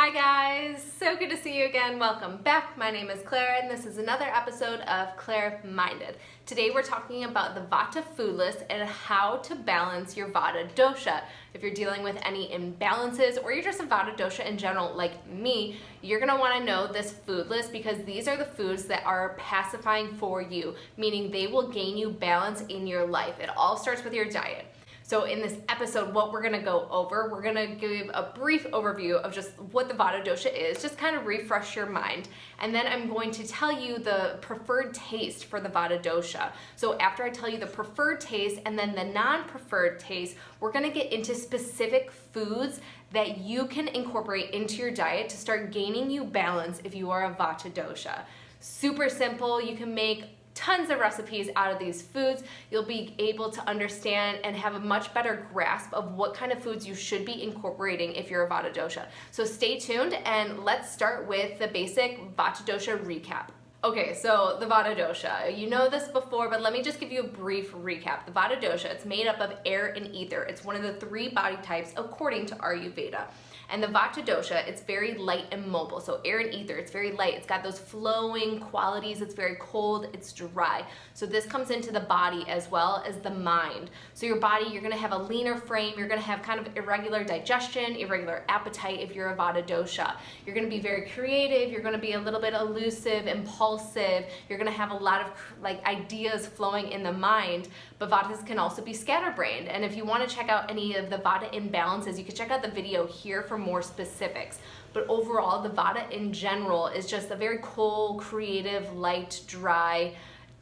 Hi guys, so good to see you again. Welcome back. My name is Claire and this is another episode of Clareminded. Today we're talking about the Vata food list and how to balance your Vata Dosha. If you're dealing with any imbalances or you're just a Vata Dosha in general like me, you're going to want to know this food list because these are the foods that are pacifying for you, meaning they will gain you balance in your life. It all starts with your diet. So in this episode, what we're gonna go over, we're gonna give a brief overview of just what the Vata Dosha is, just kind of refresh your mind. And then I'm going to tell you the preferred taste for the Vata Dosha. So after I tell you the preferred taste and then the non-preferred taste, we're gonna get into specific foods that you can incorporate into your diet to start gaining you balance if you are a Vata Dosha. Super simple, you can make tons of recipes out of these foods. You'll be able to understand and have a much better grasp of what kind of foods you should be incorporating if you're a Vata Dosha. So stay tuned and let's start with the basic Vata Dosha recap. Okay, so the Vata Dosha, you know this before, but let me just give you a brief recap. The Vata Dosha, it's made up of air and ether. It's one of the three body types according to Ayurveda. And the Vata Dosha, it's very light and mobile. So air and ether, it's very light. It's got those flowing qualities. It's very cold. It's dry. So this comes into the body as well as the mind. So your body, you're going to have a leaner frame. You're going to have kind of irregular digestion, irregular appetite if you're a Vata Dosha. You're going to be very creative. You're going to be a little bit elusive, impulsive. You're going to have a lot of ideas flowing in the mind. But Vatas can also be scatterbrained. And if you want to check out any of the Vata imbalances, you can check out the video here for more specifics. But overall, the Vata in general is just a very cool, creative, light, dry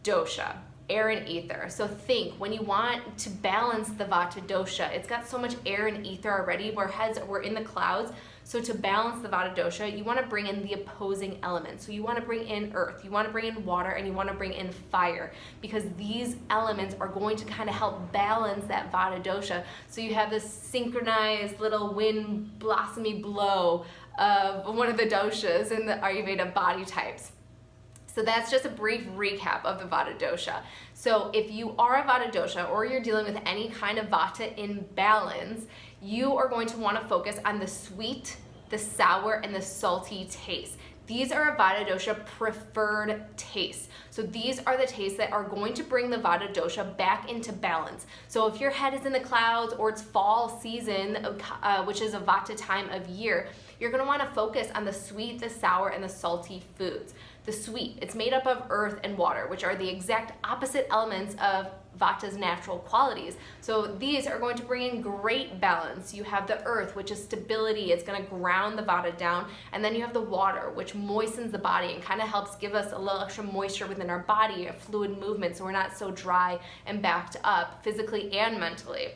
dosha. Air and ether. So think, when you want to balance the Vata Dosha, it's got so much air and ether already, we're in the clouds. So to balance the Vata Dosha, you want to bring in the opposing elements. So you want to bring in earth, you want to bring in water, and you want to bring in fire, because these elements are going to kind of help balance that Vata Dosha. So you have this synchronized little wind blossomy blow of one of the doshas in the Ayurveda body types. So that's just a brief recap of the Vata Dosha. So if you are a Vata Dosha or you're dealing with any kind of Vata imbalance, you are going to want to focus on the sweet, the sour, and the salty taste. These are a Vata Dosha preferred tastes. So these are the tastes that are going to bring the Vata Dosha back into balance. So if your head is in the clouds or it's fall season, which is a Vata time of year, you're going to want to focus on the sweet, the sour, and the salty foods. The sweet, it's made up of earth and water, which are the exact opposite elements of Vata's natural qualities. So these are going to bring in great balance. You have the earth, which is stability. It's going to ground the Vata down. And then you have the water, which moistens the body and kind of helps give us a little extra moisture within our body, a fluid movement, so we're not so dry and backed up physically and mentally.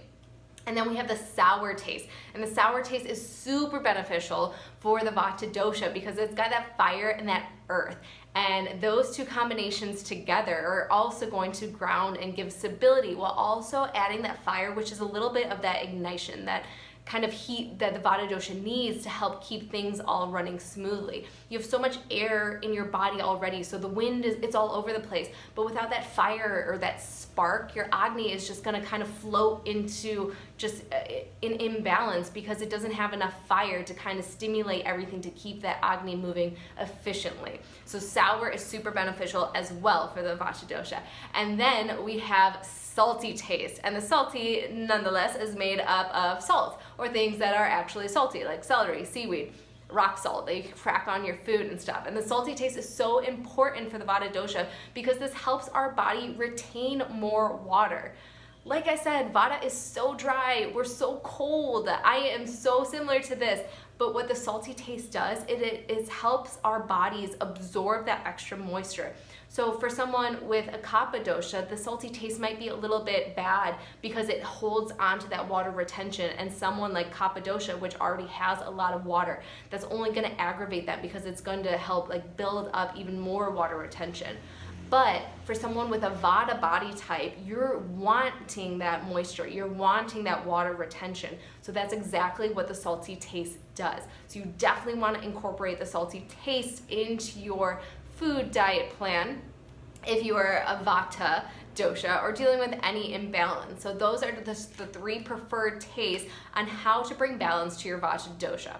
And then we have the sour taste. And the sour taste is super beneficial for the Vata Dosha because it's got that fire and that earth. And those two combinations together are also going to ground and give stability while also adding that fire, which is a little bit of that ignition, that kind of heat that the Vata Dosha needs to help keep things all running smoothly. You have so much air in your body already, so the wind it's all over the place. But without that fire or that spark, your Agni is just going to kind of float into just an imbalance because it doesn't have enough fire to kind of stimulate everything to keep that Agni moving efficiently. So sour is super beneficial as well for the Vata Dosha. And then we have salty taste, and the salty nonetheless is made up of salt or things that are actually salty, like celery, seaweed, rock salt that you can crack on your food and stuff. And the salty taste is so important for the Vata Dosha because this helps our body retain more water. Like I said, Vata is so dry, we're so cold. I am so similar to this. But what the salty taste does, it helps our bodies absorb that extra moisture. So for someone with a Kapha dosha, the salty taste might be a little bit bad because it holds onto that water retention. And someone like Kapha dosha, which already has a lot of water, that's only going to aggravate that because it's going to help build up even more water retention. But for someone with a Vata body type, you're wanting that moisture, you're wanting that water retention. So that's exactly what the salty taste does. So you definitely want to incorporate the salty taste into your food diet plan if you are a Vata dosha or dealing with any imbalance. So those are the three preferred tastes on how to bring balance to your Vata dosha.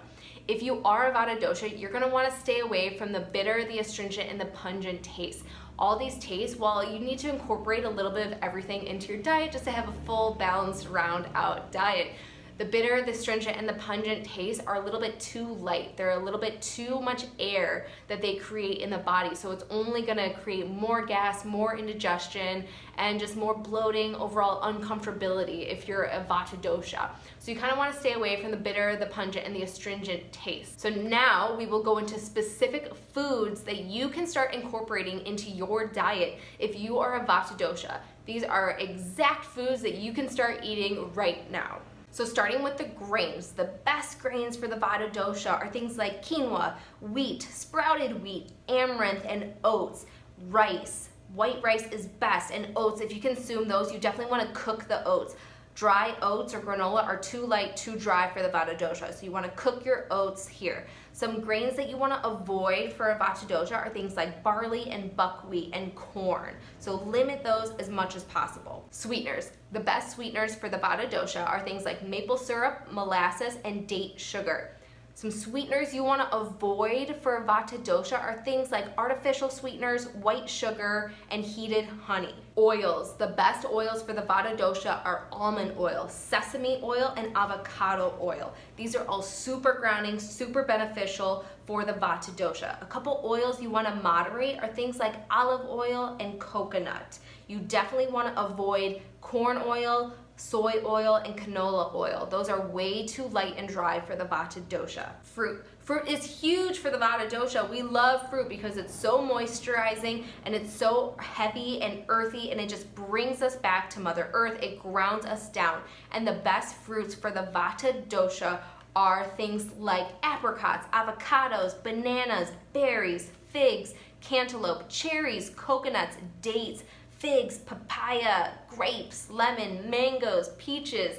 If you are a Vata Dosha, you're gonna wanna stay away from the bitter, the astringent, and the pungent taste. All these tastes, while you need to incorporate a little bit of everything into your diet just to have a full, balanced, round out diet, the bitter, the astringent, and the pungent tastes are a little bit too light. They're a little bit too much air that they create in the body. So it's only gonna create more gas, more indigestion, and just more bloating, overall uncomfortability if you're a Vata Dosha. So you kind of want to stay away from the bitter, the pungent, and the astringent taste. So now we will go into specific foods that you can start incorporating into your diet if you are a Vata Dosha. These are exact foods that you can start eating right now. So starting with the grains, the best grains for the Vata Dosha are things like quinoa, wheat, sprouted wheat, amaranth, and oats, rice. White rice is best, and oats, if you consume those, you definitely want to cook the oats. Dry oats or granola are too light, too dry for the Vata Dosha, so you want to cook your oats here. Some grains that you want to avoid for a Vata Dosha are things like barley and buckwheat and corn, so limit those as much as possible. Sweeteners. The best sweeteners for the Vata Dosha are things like maple syrup, molasses, and date sugar. Some sweeteners you want to avoid for a Vata Dosha are things like artificial sweeteners, white sugar, and heated honey. Oils. The best oils for the Vata Dosha are almond oil, sesame oil, and avocado oil. These are all super grounding, super beneficial for the Vata Dosha. A couple oils you want to moderate are things like olive oil and coconut. You definitely want to avoid corn oil, soy oil, and canola oil. Those are way too light and dry for the Vata Dosha. Fruit. Fruit is huge for the Vata Dosha. We love fruit because it's so moisturizing and it's so heavy and earthy, and it just brings us back to Mother Earth. It grounds us down. And the best fruits for the Vata Dosha are things like apricots, avocados, bananas, berries, figs, cantaloupe, cherries, coconuts, dates, figs, papaya, grapes, lemon, mangoes, peaches.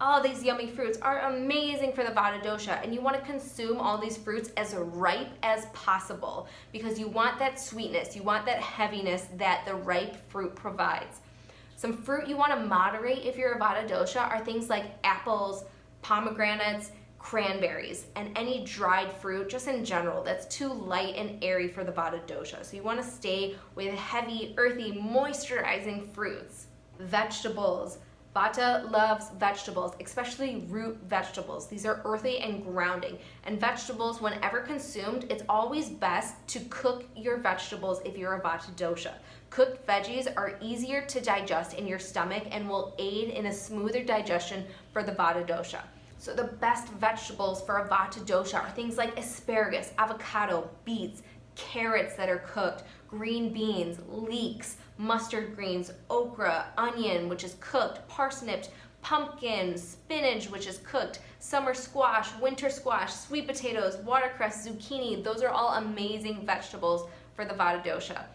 All these yummy fruits are amazing for the Vata Dosha, and you want to consume all these fruits as ripe as possible because you want that sweetness, you want that heaviness that the ripe fruit provides. Some fruit you want to moderate if you're a Vata Dosha are things like apples, pomegranates, cranberries, and any dried fruit just in general that's too light and airy for the Vata Dosha. So you want to stay with heavy, earthy, moisturizing fruits. Vegetables. Vata loves vegetables, especially root vegetables. These are earthy and grounding. And vegetables, whenever consumed, it's always best to cook your vegetables if you're a Vata Dosha. Cooked veggies are easier to digest in your stomach and will aid in a smoother digestion for the Vata Dosha. So the best vegetables for a Vata Dosha are things like asparagus, avocado, beets, carrots that are cooked, green beans, leeks, mustard greens, okra, onion, which is cooked, parsnips, pumpkin, spinach, which is cooked, summer squash, winter squash, sweet potatoes, watercress, zucchini. Those are all amazing vegetables for the Vata Dosha.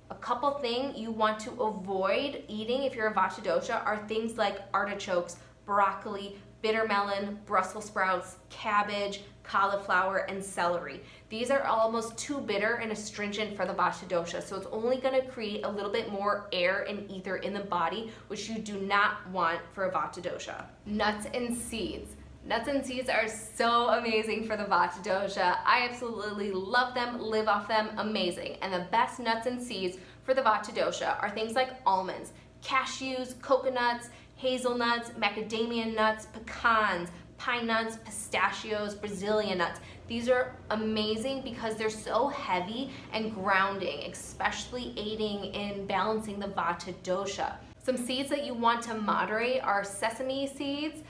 A couple things you want to avoid eating if you're a Vata Dosha are things like artichokes, broccoli, bitter melon, Brussels sprouts, cabbage, cauliflower, and celery. These are almost too bitter and astringent for the Vata Dosha, so it's only going to create a little bit more air and ether in the body, which you do not want for a Vata Dosha. Nuts and seeds. Nuts and seeds are so amazing for the Vata Dosha. I absolutely love them, live off them, amazing. And the best nuts and seeds for the Vata Dosha are things like almonds, cashews, coconuts, hazelnuts, macadamia nuts, pecans, pine nuts, pistachios, Brazilian nuts. These are amazing because they're so heavy and grounding, especially aiding in balancing the Vata Dosha. Some seeds that you want to moderate are sesame seeds,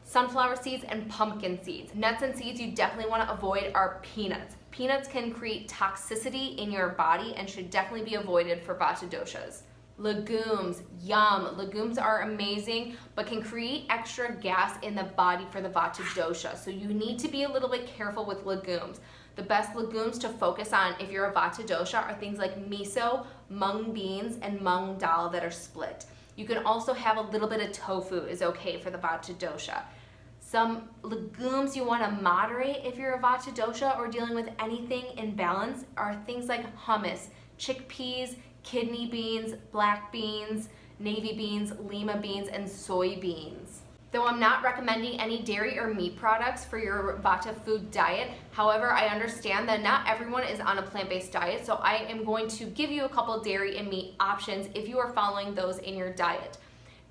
sunflower seeds, and pumpkin seeds. Nuts and seeds you definitely want to avoid are peanuts. Peanuts can create toxicity in your body and should definitely be avoided for Vata Doshas. Legumes, yum. Legumes are amazing, but can create extra gas in the body for the Vata Dosha. So you need to be a little bit careful with legumes. The best legumes to focus on if you're a Vata Dosha are things like miso, mung beans, and mung dal that are split. You can also have a little bit of tofu is okay for the Vata Dosha. Some legumes you want to moderate if you're a Vata Dosha or dealing with anything in balance are things like hummus, chickpeas, kidney beans, black beans, navy beans, lima beans, and soybeans. Though I'm not recommending any dairy or meat products for your Vata food diet, however, I understand that not everyone is on a plant-based diet, so I am going to give you a couple dairy and meat options if you are following those in your diet.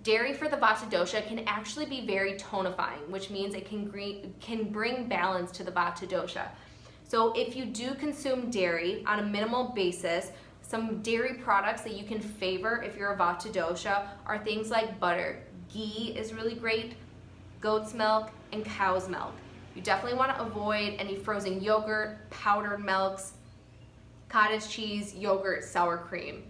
Dairy for the Vata dosha can actually be very tonifying, which means it can bring balance to the Vata dosha. So if you do consume dairy on a minimal basis, some dairy products that you can favor if you're a Vata dosha are things like butter. Ghee is really great, goat's milk, and cow's milk. You definitely want to avoid any frozen yogurt, powdered milks, cottage cheese, yogurt, sour cream.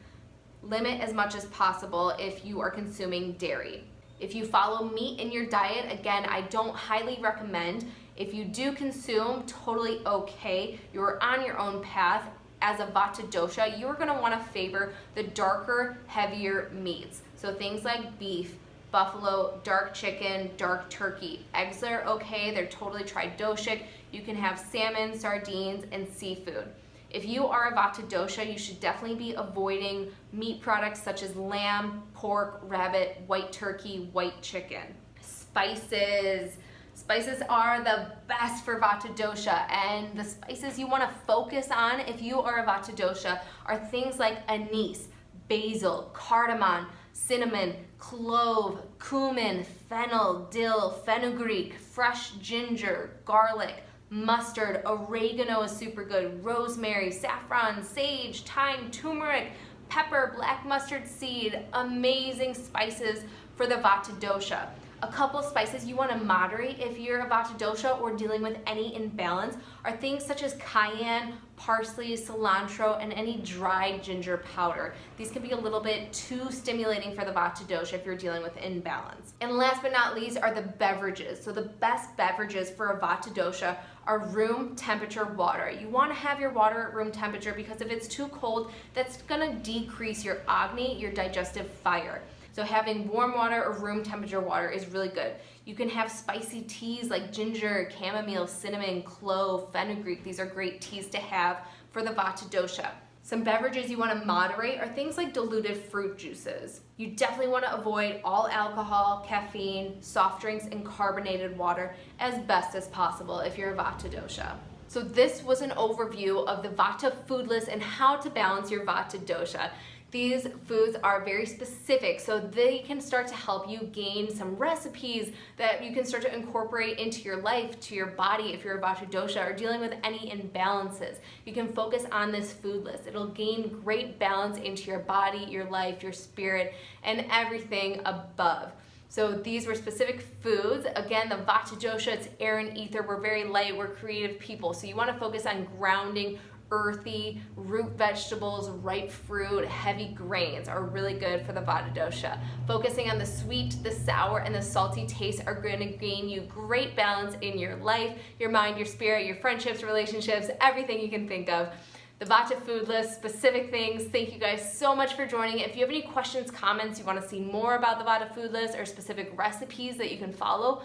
Limit as much as possible if you are consuming dairy. If you follow meat in your diet, again, I don't highly recommend. If you do consume, totally okay. You're on your own path. As a Vata dosha, you're going to want to favor the darker, heavier meats. So things like beef, buffalo, dark chicken, dark turkey. Eggs are okay, they're totally doshic. You can have salmon, sardines, and seafood. If you are a Vata dosha, you should definitely be avoiding meat products such as lamb, pork, rabbit, white turkey, white chicken. Spices. Spices are the best for Vata dosha, and the spices you want to focus on if you are a Vata dosha are things like anise, basil, cardamom, cinnamon, clove, cumin, fennel, dill, fenugreek, fresh ginger, garlic, mustard, oregano is super good, rosemary, saffron, sage, thyme, turmeric, pepper, black mustard seed, amazing spices for the Vata dosha. A couple spices you want to moderate if you're a Vata dosha or dealing with any imbalance are things such as cayenne, parsley, cilantro, and any dried ginger powder. These can be a little bit too stimulating for the Vata dosha if you're dealing with imbalance. And last but not least are the beverages. So the best beverages for a Vata dosha are room temperature water. You want to have your water at room temperature because if it's too cold, that's going to decrease your agni, your digestive fire. So having warm water or room temperature water is really good. You can have spicy teas like ginger, chamomile, cinnamon, clove, fenugreek. These are great teas to have for the Vata dosha. Some beverages you want to moderate are things like diluted fruit juices. You definitely want to avoid all alcohol, caffeine, soft drinks, and carbonated water as best as possible if you're a Vata dosha. So this was an overview of the Vata food list and how to balance your Vata dosha. These foods are very specific, so they can start to help you gain some recipes that you can start to incorporate into your life, to your body if you're a Vata dosha or dealing with any imbalances. You can focus on this food list. It'll gain great balance into your body, your life, your spirit, and everything above. So these were specific foods. Again, the Vata dosha, it's air and ether. We're very light, we're creative people. So you want to focus on grounding, earthy, root vegetables, ripe fruit, heavy grains are really good for the Vata dosha. Focusing on the sweet, the sour, and the salty tastes are going to gain you great balance in your life, your mind, your spirit, your friendships, relationships, everything you can think of. The Vata food list, specific things. Thank you guys so much for joining. If you have any questions, comments, you want to see more about the Vata food list or specific recipes that you can follow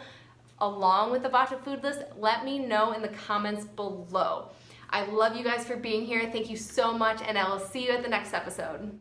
along with the Vata food list, let me know in the comments below. I love you guys for being here. Thank you so much, and I will see you at the next episode.